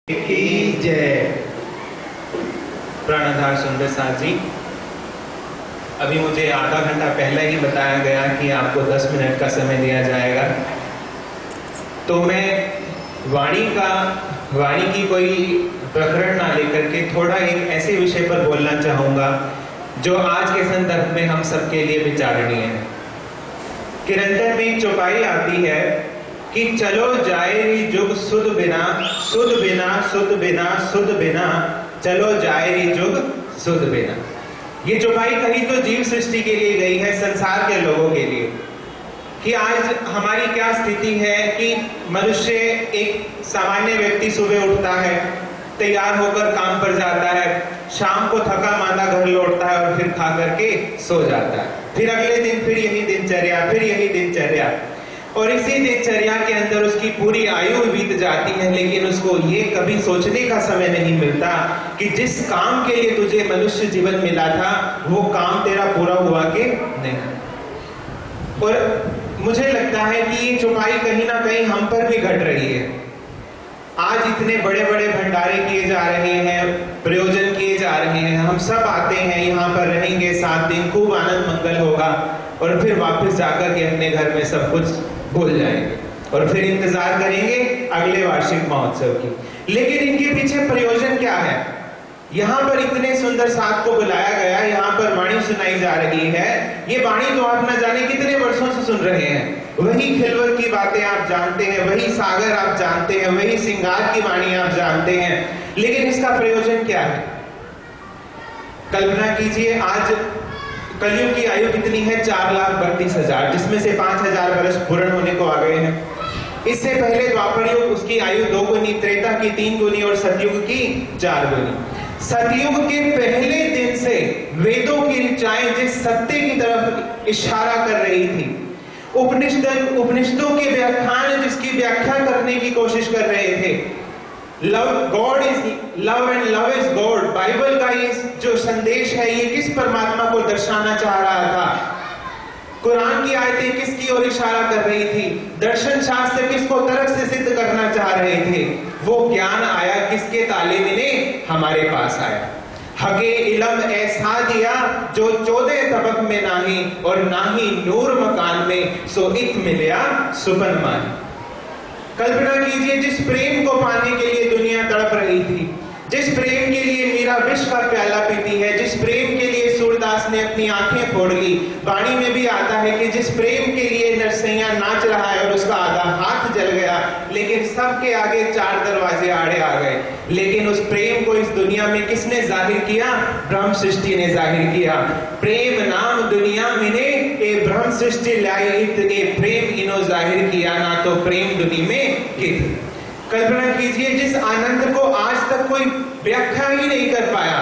की जय। प्राणाधार सुंदर साथ जी, अभी मुझे आधा घंटा पहले ही बताया गया कि आपको 10 मिनट का समय दिया जाएगा। तो मैं वाणी की कोई प्रकरण ना लेकर के थोड़ा एक ऐसे विषय पर बोलना चाहूंगा जो आज के संदर्भ में हम सबके लिए विचारणीय है। किरंतर में एक चौपाई आती है कि चलो जाए रे जुग सुध बिना, सुध बिना, सुध बिना, सुध बिना, चलो जाए रे जुग सुध बिना। ये चौपाई कही तो जीव सृष्टि के लिए गई है, संसार के लोगों के लिए, कि आज हमारी क्या स्थिति है कि मनुष्य एक सामान्य व्यक्ति सुबह उठता है, तैयार होकर काम पर जाता है, शाम को थका मांदा घर लौटता है और फिर खा करके सो जाता है। फिर अगले दिन फिर यही दिनचर्या, फिर यही दिनचर्या, और इसी दिनचर्या के अंदर उसकी पूरी आयु बीत जाती है, लेकिन उसको ये कभी सोचने का समय नहीं मिलता कि जिस काम के लिए तुझे मनुष्य जीवन मिला था वो काम तेरा पूरा हुआ कि नहीं। और मुझे लगता है कि ये चौपाई कहीं ना कहीं हम पर भी घट रही है। आज इतने बड़े बड़े भंडारे किए जा रहे हैं, प्रयोजन किए जा रहे हैं, हम सब आते हैं, यहाँ पर रहेंगे 7 दिन, खूब आनंद मंगल होगा, और फिर वापस जाकर के अपने घर में सब कुछ भूल जाएंगे और फिर इंतजार करेंगे अगले वार्षिक महोत्सव की। लेकिन इनके पीछे प्रयोजन क्या है? यहाँ पर इतने सुंदर साथ को बुलाया गया, यहाँ पर वाणी सुनाई जा रही है। ये वाणी तो आप न जाने कितने वर्षों से सुन रहे हैं। वही खिलवर की बातें आप जानते हैं, वही सागर आप जानते हैं, वही सिंगार की वाणी आप जानते हैं, लेकिन इसका प्रयोजन क्या है? कल्पना कीजिए, आज कलयुग की आयु कितनी है? 4,32,000, जिसमें से 5,000 वर्ष पूर्ण होने को आ गए हैं। इससे पहले द्वापर युग, उसकी आयु 2 गुनी, त्रेता की 3 गुनी और सतयुग की 4 गुनी। सतयुग के पहले दिन से वेदों की ऋचाएं जिस सत्य की तरफ इशारा कर रही थी, उपनिषदों के व्याख्यान जिसकी व्याख्या करने की कोशिश कर रहे थे, love God is love and love is God, Bible का ये जो संदेश है ये किस परमात्मा को दर्शाना चाह रहा था? कुरान की आयतें किसकी ओर इशारा कर रही थी? दर्शन शास्त्र किसको तर्क से सिद्ध करना चाह रहे थे? वो ज्ञान आया किसके ताले में? हमारे पास आया। हके इलम ऐसा दिया जो 14 तबक में नाही, और नाही नूर मकान में, सो इत मिलिया सुपन मानी। कल्पना कीजिए, जिस प्रेम को पाने के लिए दुनिया तड़प रही थी, जिस प्रेम के लिए मीरा विष का प्याला पीती है, जिस प्रेम के लिए सूरदास ने अपनी आंखें फोड़ ली, वाणी में भी आता है कि जिस प्रेम के लिए नरसैया नाच रहा है और उसका आधा हाथ जल गया, लेकिन सबके आगे 4 दरवाजे आड़े आ गए। लेकिन उस प्रेम को इस दुनिया में किसने जाहिर किया? ब्रह्म सृष्टि ने जाहिर किया। प्रेम नाम दुनिया में ए ब्रह्म सृष्टि लाई, ए प्रेम इनो जाहिर किया, ना तो प्रेम दुनिया में कित। कल्पना कीजिए, जिस आनंद को आज तक कोई व्याख्या ही नहीं कर पाया,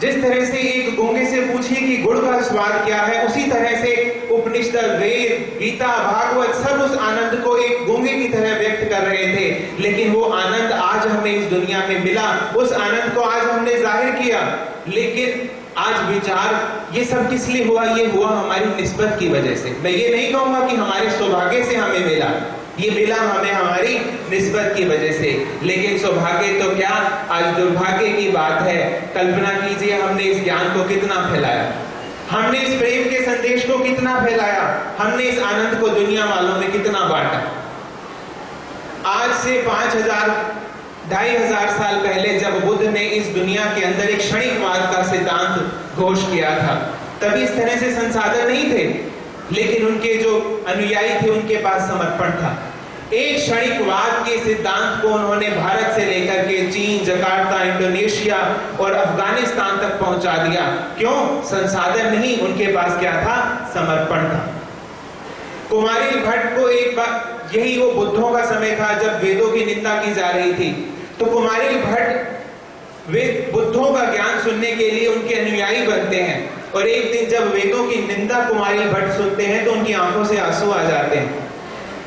जिस तरह से एक गूंगे से पूछिए कि गुड़ का स्वाद क्या है, उसी तरह से उपनिषद, वेद, गीता, भागवत सब उस आनंद को एक गूंगे की तरह व्यक्त कर रहे थे। लेकिन वो आनंद आज हमें इस दुनिया में मिला, उस आनंद को आज हमने जाहिर किया। लेकिन आज विचार ये सब किस लिए हुआ? ये हुआ हमारी निस्बत की वजह से। मैं ये नहीं कहूंगा कि हमारे सौभाग्य से हमें मिला, ये मिला हमें हमारी निस्बत की वजह से। लेकिन सौभाग्य तो क्या, आज दुर्भाग्य की बात है। कल्पना कीजिए, हमने इस ज्ञान को कितना फैलाया, हमने इस प्रेम के संदेश को कितना फैलाया, हमने इस आनंद को दुनिया वालों में कितना बांटा। आज से 5,000 2,500 साल पहले जब बुद्ध ने इस दुनिया के अंदर एक क्षणिकवाद का सिद्धांत घोष किया था, तभी इस तरह से संसाधन नहीं थे, लेकिन उनके जो अनुयायी थे उनके पास समर्पण था। एक क्षणिकवाद के सिद्धांत को उन्होंने भारत से लेकर के चीन, जकार्ता, इंडोनेशिया और अफगानिस्तान तक पहुंचा दिया। क्यों? संसाधन नहीं, उनके पास क्या था? समर्पण था। कुमारिल भट्ट को एक बार, यही वो बुद्धों का समय था जब वेदों की निंदा की जा रही थी, तो कुमारिल भट्ट वे बुद्धों का ज्ञान सुनने के लिए उनके अनुयायी बनते हैं, और एक दिन जब वेदों की निंदा कुमारिल भट्ट सुनते हैं तो उनकी आंखों से आंसू आ जाते हैं।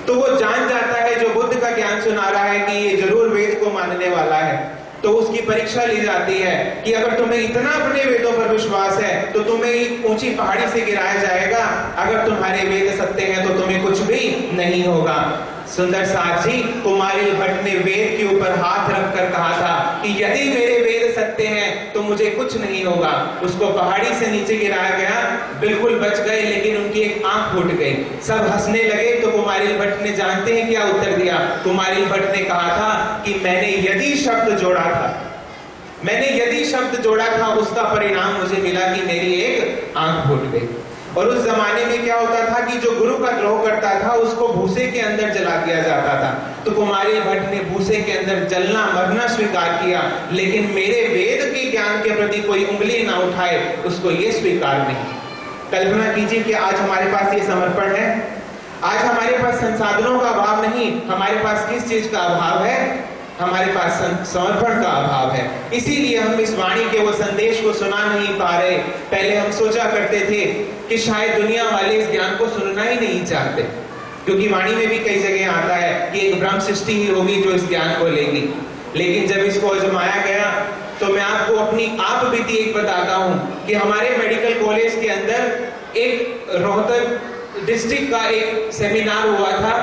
तो वो जान जाता है जो बुद्ध का ज्ञान सुना रहा है कि ये जरूर वेद को मानने वाला है। तो उसकी परीक्षा ली जाती है कि अगर तुम्हें इतना अपने वेदों पर विश्वास है तो तुम्हें एक ऊंची पहाड़ी से गिराया जाएगा, अगर तुम्हारे वेद सत्य हैं तो तुम्हें कुछ भी नहीं होगा। सुंदर साथ जी, कुमारिल भट्ट ने वेद के ऊपर हाथ रखकर कहा था यदि मेरे वेद सत्य हैं तो मुझे कुछ नहीं होगा। उसको पहाड़ी से नीचे गिराया गया, बिल्कुल बच गए, लेकिन उनकी एक आंख फूट गई। सब हंसने लगे तो कुमारिल भट्ट ने जानते हैं क्या उत्तर दिया? कुमारिल भट्ट ने कहा था कि मैंने यदि शब्द जोड़ा था, मैंने यदि शब्द जोड़ा था, उसका परिणाम मुझे मिला कि मेरी एक आंख फूट गई। और उस जमाने में क्या होता था कि जो गुरु का द्रोह करता था उसको भूसे के अंदर जला दिया जाता था। तो कुमारिल भट्ट ने भूसे के अंदर जलना मरना स्वीकार किया, लेकिन मेरे वेद के ज्ञान के प्रति कोई उंगली ना उठाए, उसको ये स्वीकार नहीं। कल्पना कीजिए कि आज हमारे पास ये समर्पण है। आज हमारे पास संसाधनों का अभाव नहीं, हमारे पास किस चीज का अभाव है? हमारे पास समर्पण का अभाव है। इसीलिए हम इस वाणी के वो संदेश को सुना नहीं पा रहे। पहले हम सोचा करते थे कि शायद दुनिया वाले इस ज्ञान को सुनना ही नहीं चाहते, क्योंकि वाणी में भी कई जगह आता है कि एक ब्रह्म सृष्टि ही होगी जो इस ज्ञान को लेगी। लेकिन जब इसको आजमाया गया तो मैं आपको अपनी आप बीती एक बताता हूं कि हमारे मेडिकल कॉलेज के अंदर एक रोहतक डिस्ट्रिक्ट का एक सेमिनार हुआ था,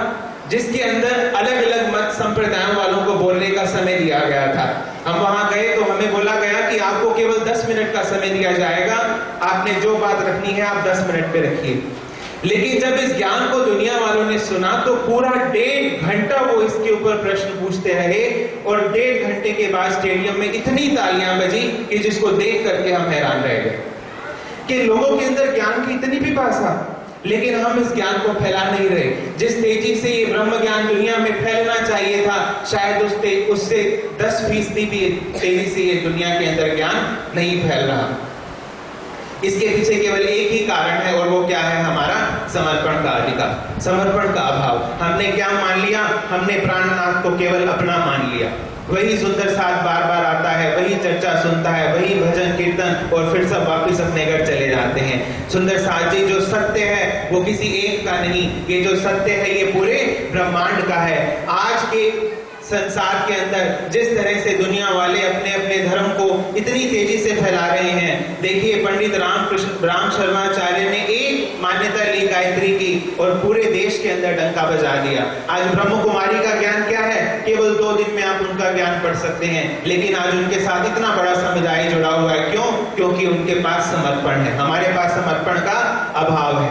जिसके अंदर अलग अलग मत संप्रदायों वालों को बोलने का समय दिया गया था। हम वहां गए तो हमें बोला गया कि आपको केवल 10 मिनट का समय दिया जाएगा, आपने जो बात रखनी है आप 10 मिनट पे रखिए। लेकिन जब इस ज्ञान को दुनिया वालों ने सुना तो पूरा 1.5 घंटा वो इसके ऊपर प्रश्न पूछते रहे, और 1.5 घंटे के बाद स्टेडियम में इतनी तालियां बजी कि जिसको देख करके हम हैरान रह गए कि लोगों के अंदर ज्ञान की इतनी पिपासा, लेकिन हम इस ज्ञान को फैला नहीं रहे। जिस तेजी से ये ब्रह्म ज्ञान दुनिया में फैलना चाहिए था, शायद उससे 10% भी तेजी से ये दुनिया के अंदर ज्ञान नहीं फैल रहा। इसके पीछे केवल एक ही कारण है, और वो क्या है? हमारा समर्पण का अधिकार, समर्पण का अभाव। हमने क्या मान लिया? हमने प्राणनाथ को केवल अपना मान लिया। वही सुंदर साथ बार बार आता है, वही चर्चा सुनता है, वही भजन कीर्तन, और फिर सब वापस अपने घर चले जाते हैं। सुंदर साथ जी, जो सत्य है वो किसी एक का नहीं, ये जो सत्य है ये पूरे ब्रह्मांड का है। आज के संसार के अंदर जिस तरह से दुनिया वाले अपने अपने धर्म को इतनी तेजी से फैला रहे हैं, देखिए पंडित राम शर्माचार्य ने एक मान्यता ली गायत्री की और पूरे देश के अंदर डंका बजा दिया। आज ब्रह्म कुमारी का ज्ञान क्या है? केवल 2 दिन में आप उनका ज्ञान पढ़ सकते हैं, लेकिन आज उनके साथ इतना बड़ा समुदाय जुड़ा हुआ है। क्यों? क्योंकि उनके पास समर्पण है, हमारे पास समर्पण का अभाव है।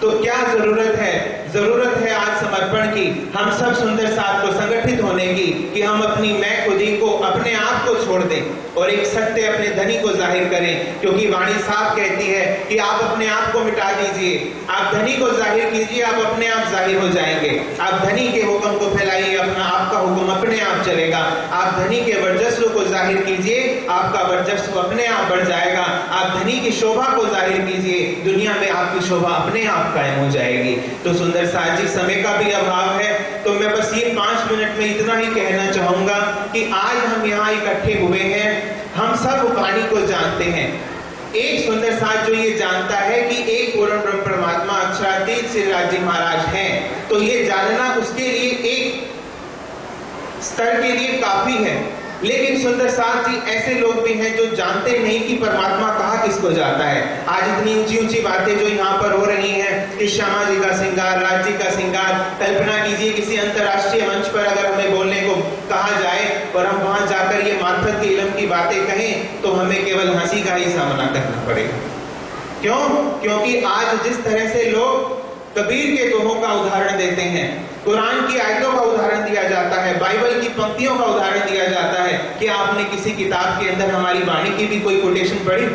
तो क्या जरूरत है? जरूरत है आज समर्पण की, हम सब सुंदर साथ को संगठित होने की, कि हम अपनी मैं खुदी को, अपने आप को छोड़ दें और एक सत्य अपने धनी को जाहिर करें। क्योंकि वाणी साफ कहती है कि आप अपने आप को मिटा दीजिए, आप धनी को जाहिर कीजिए, आप अपने आप जाहिर हो जाएंगे। आप धनी के हुक्म को फैलाइए, अपना आपका हुक्म अपने आप चलेगा। आप धनी के वर्चस्व को जाहिर कीजिए, आपका वर्चस्व अपने आप बढ़ जाएगा। आप धनी की शोभा को जाहिर कीजिए, दुनिया में आपकी शोभा अपने आप कायम हो जाएगी। तो सुंदर साथ जी, समय का भी अभाव है, तो मैं बस ये 5 मिनट में इतना ही कहना चाहूंगा कि आज हम यहाँ इकट्ठे हुए हैं, हम सब वाणी को जानते हैं। एक सुंदर साथ जो ये जानता है कि एक पूर्ण ब्रह्म परमात्मा अक्षरातीत श्री राज जी महाराज हैं, तो ये जानना उसके लिए एक स्तर के लिए काफी है। लेकिन सुंदर साथ जी, ऐसे लोग भी हैं जो जानते नहीं कि परमात्मा कहाँ किसको जाता है। आज इतनी ऊंची ऊंची बातें जो यहाँ पर हो रही हैं कि श्यामा जी का श्रृंगार, राज जी का श्रृंगार, कल्पना कीजिए किसी अंतर्राष्ट्रीय मंच पर अगर हमें बोलने को कहा जाए और हम वहां जाकर ये मार्फत के इल्म की बातें कहें तो हमें केवल हंसी का ही सामना करना पड़ेगा। क्यों? क्योंकि आज जिस तरह से लोग कबीर के दोहों का उदाहरण देते हैं, कुरान की आयतों का उदाहरण दिया जाता है, बाइबल की पंक्तियों का उदाहरण दिया जाता है, कि आपने किसी किताब के अंदर हमारी वाणी की भी कोई कोटेशन पढ़ी?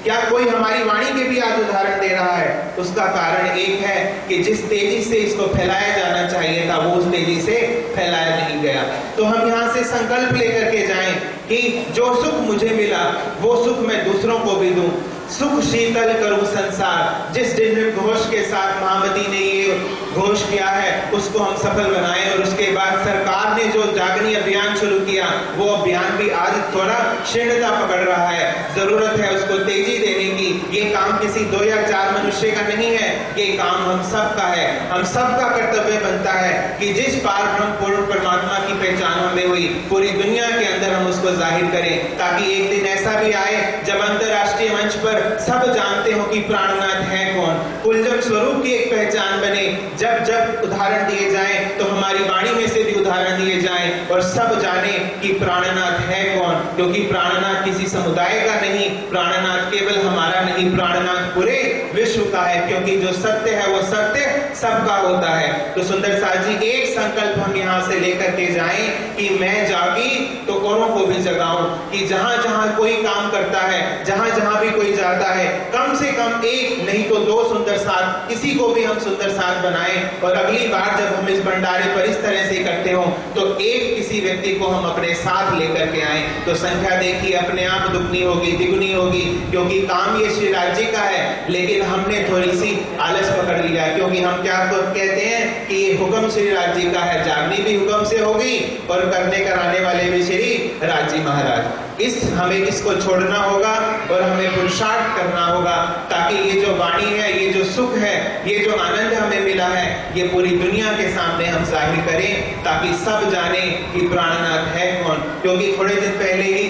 क्या कोई हमारी वाणी के भी आज उदाहरण दे रहा है? उसका कारण एक है कि जिस तेजी से इसको फैलाया जाना चाहिए था वो उस तेजी से फैलाया नहीं गया। तो हम यहाँ से संकल्प लेकर के जाएं कि जो सुख मुझे मिला वो सुख मैं दूसरों को भी दूं, सुख शीतल करूं संसार। जिस दिन घोष के साथ महामती ने ये घोष किया है उसको हम सफल बनाएं, और उसके बाद सरकार ने जो जागनी अभियान शुरू किया वो अभियान भी आज थोड़ा शीर्णता पकड़ रहा है। जरूरत है उसको तेजी देने की। ये काम किसी 2 या 4 मनुष्य का नहीं है, ये काम हम सब का है। हम सब का कर्तव्य बनता है कि जिस पार ब्रह्म पूर्ण परमात्मा की पहचान हमें हुई पूरी दुनिया के अंदर हम उसको जाहिर करें, ताकि एक दिन ऐसा भी आए जब अंतरराष्ट्रीय मंच पर सब जानते हो कि प्राणनाथ है कौन, कुलजम स्वरूप की एक पहचान बने। जब जब उदाहरण दिए जाएं तो हमारी वाणी में से भी उदाहरण दिए जाएं और सब जाने कि प्राणनाथ है कौन, क्योंकि प्राणनाथ किसी समुदाय का नहीं, प्राणनाथ केवल हमारा नहीं, प्राणनाथ पूरे विश्व का है, क्योंकि जो सत्य है वो सत्य सबका होता है। तो सुंदर साथ जी एक संकल्प हम यहाँ से लेकर के जाएं कि मैं जागी तो औरों को भी जगाऊं, कि जहां जहां कोई काम करता है, जहां जहां भी कोई जाता है, कम से कम एक नहीं तो 2 सुंदर साथ, किसी को भी हम सुंदर साथ बनाएं। और अगली बार जब हम इस भंडारे पर इस तरह से इकट्ठे हों तो एक किसी व्यक्ति को हम अपने साथ लेकर के आए, तो संख्या देखिए अपने आप दुगनी होगी, द्विगुनी होगी, क्योंकि काम ये श्री राज जी का है। लेकिन हमने थोड़ी सी आलस पकड़ लिया, क्योंकि हम क्या कहते हैं कि ये हुक्म श्री राज जी का है, जागनी भी हुक्म से होगी और करने कराने वाले भी श्री राज जी महाराज। हमें इसको छोड़ना होगा और हमें पुरुषार्थ करना होगा, ताकि ये जो वाणी है, ये जो सुख है, ये जो आनंद हमें मिला है, ये पूरी दुनिया के सामने हम जाहिर करें, ताकि सब जाने कि प्राणनाथ है कौन। क्योंकि थोड़े दिन पहले ही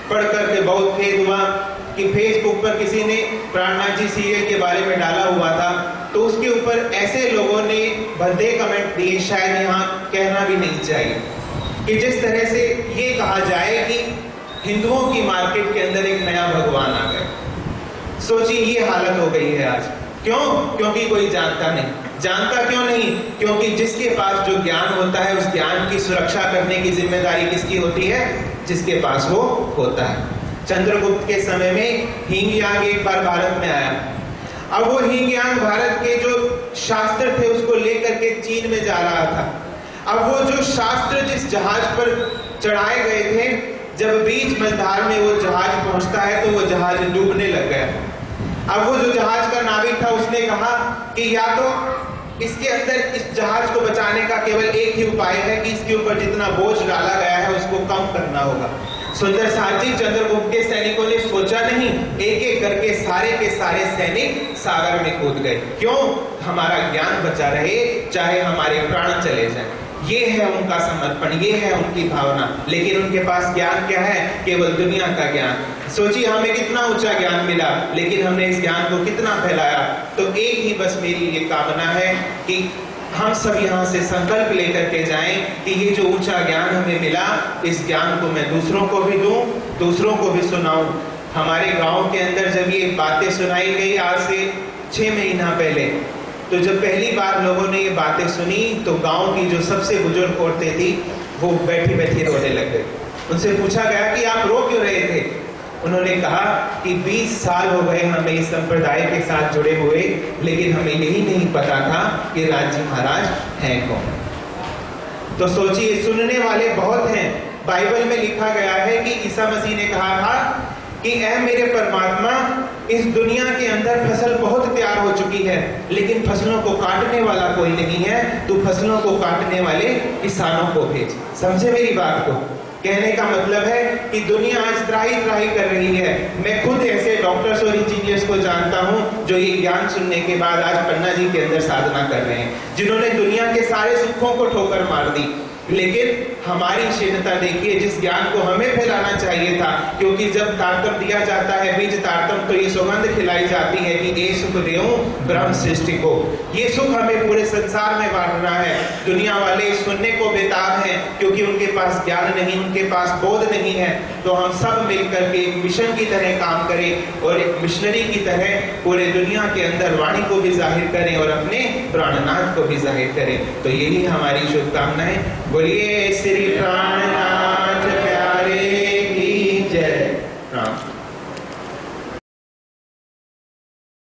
पढ़ करके बहुत खेद हुआ कि फेसबुक पर किसी ने प्राणनाथ जी सीरियल के बारे में डाला हुआ था, तो उसके ऊपर ऐसे लोगों ने भद्दे कमेंट दिए, शायद यहाँ कहना भी नहीं चाहिए, कि जिस तरह से ये कहा जाए कि हिंदुओं की मार्केट के अंदर एक नया भगवान आ गया। सोचिए ये हालत हो गई है आज। क्यों? क्योंकि कोई जानता नहीं। जानता क्यों नहीं? क्योंकि जिसके पास जो ज्ञान होता है, उस ज्ञान की सुरक्षा करने की जिम्मेदारी किसकी होती है? जिसके पास वो होता है। चंद्रगुप्त के समय में हींग-यांग एक बार भारत में आया। अब वो हींग-यांग भारत के जो शास्त्र थे उसको लेकर के चीन में जा रहा था। अब वो जो शास्त्र जिस जहाज पर चढ़ाए गए थे, जब बीच मझधार में वो जहाज पहुंचता है तो वो जहाज डूबने लग गया। अब वो जो जहाज का नाविक था उसने कहा कि या तो इसके अंदर इस जहाज को बचाने का केवल एक ही उपाय है कि इसके ऊपर जितना बोझ डाला गया है उसको कम करना होगा। सुंदर साथ जी, चंद्रगुप्त के सैनिकों ने सोचा नहीं, एक एक करके सारे के सारे सैनिक सागर में कूद गए। क्यों? हमारा ज्ञान बचा रहे, चाहे हमारे प्राण चले जाएं। ये है उनका समर्पण, ये है उनकी भावना। लेकिन उनके पास ज्ञान क्या है? केवल दुनिया का ज्ञान। सोचिए हमें कितना ऊंचा ज्ञान मिला, लेकिन हमने इस ज्ञान को कितना फैलाया। तो एक ही बस मेरी ये कामना है कि हम सब यहाँ से संकल्प लेकर के जाएं कि ये जो ऊंचा ज्ञान हमें मिला, इस ज्ञान को मैं दूसरों को भी दूं, दूसरों को भी सुनाऊं। हमारे गांव के अंदर जब ये बातें सुनाई गई आज से 6 महीना पहले, तो जब पहली बार लोगों ने ये बातें सुनी तो गांव की जो सबसे बुजुर्ग औरतें थी वो बैठी बैठी रोने लग गई। उनसे पूछा गया कि आप रो क्यों रहे थे? उन्होंने कहा कि 20 साल हो गए हमें इस संप्रदाय के साथ जुड़े हुए, लेकिन हमें यही नहीं पता था कि राज जी महाराज हैं कौन। तो सोचिए, सुनने वाले बहुत हैं। बाइबल में लिखा गया है कि ईसा मसीह ने कहा था कि ऐ मेरे परमात्मा, इस दुनिया के अंदर फसल बहुत तैयार हो चुकी है, लेकिन फसलों को काटने वाला कोई नहीं है, तू फसलों को काटने वाले किसानों को भेज। समझे मेरी बात को? कहने का मतलब है कि दुनिया आज त्राही त्राही कर रही है। मैं खुद ऐसे डॉक्टर्स और इंजीनियर्स को जानता हूं जो ये ज्ञान सुनने के बाद आज पन्ना जी के अंदर साधना कर रहे हैं, जिन्होंने दुनिया के सारे सुखों को ठोकर मार दी। लेकिन हमारी शीर्णता देखिए, जिस ज्ञान को हमें फैलाना चाहिए था, क्योंकि जब तारतम दिया जाता है, बीज तारतम, तो ये सौगंध खिलाई जाती है कि ये सुख देऊं ब्रह्म सृष्टि को। ये सुख हमें पूरे संसार में बांटना है। दुनिया वाले सुनने को बेताब हैं, क्योंकि उनके पास ज्ञान नहीं, उनके पास बोध नहीं है। तो हम सब मिलकर के एक मिशन की तरह काम करें और एक मिशनरी की तरह पूरे दुनिया के अंदर वाणी को भी जाहिर करें और अपने प्राणनाथ को भी जाहिर करें। तो यही हमारी शुभकामनाएं। बोलिए श्री प्राणनाथ